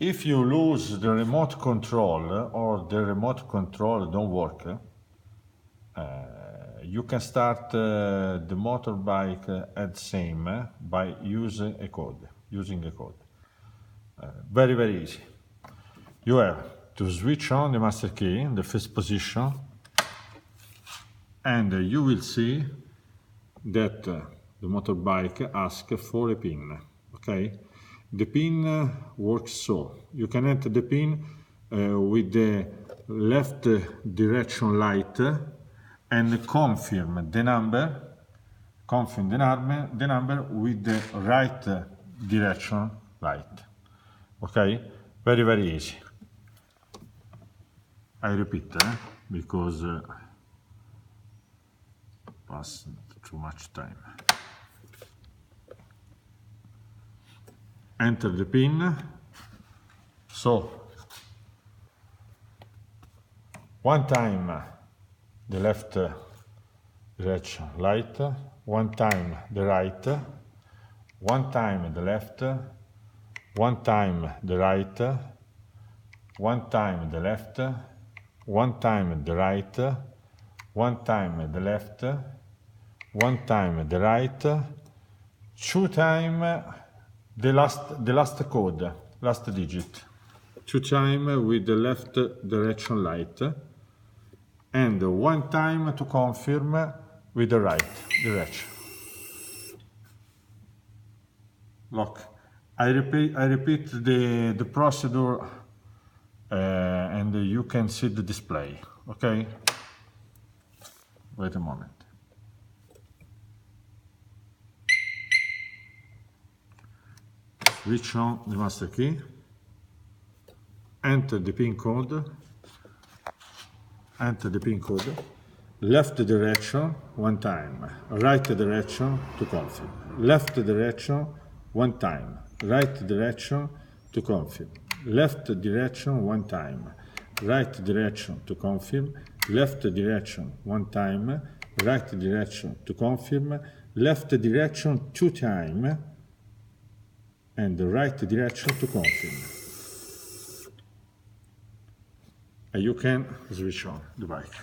If you lose the remote control or the remote control don't work, you can start the motorbike at same by using a code. Very, very easy. You have to switch on the master key in the first position, and you will see that the motorbike asks for a pin. Okay, the pin works so: you can enter the pin with the left direction light and confirm the number with the right direction light. Okay, very, very easy. I repeat, because passed too much time. Enter the pin. So one time the left direction light, one time the right, one time the left, one time the right, one time the left, one time the right, one time the left, one time the right, two time the last code, last digit, two time with the left direction light, and one time to confirm with the right direction. Look, I repeat the procedure, and you can see the display. Okay, wait a moment. Switch on the master key, enter the pin code, left direction one time, right direction to confirm, left direction one time, right direction to confirm, left direction one time, right direction to confirm, left direction one time, right direction to confirm, left direction two times, and the right direction to confirm. And you can switch on the bike.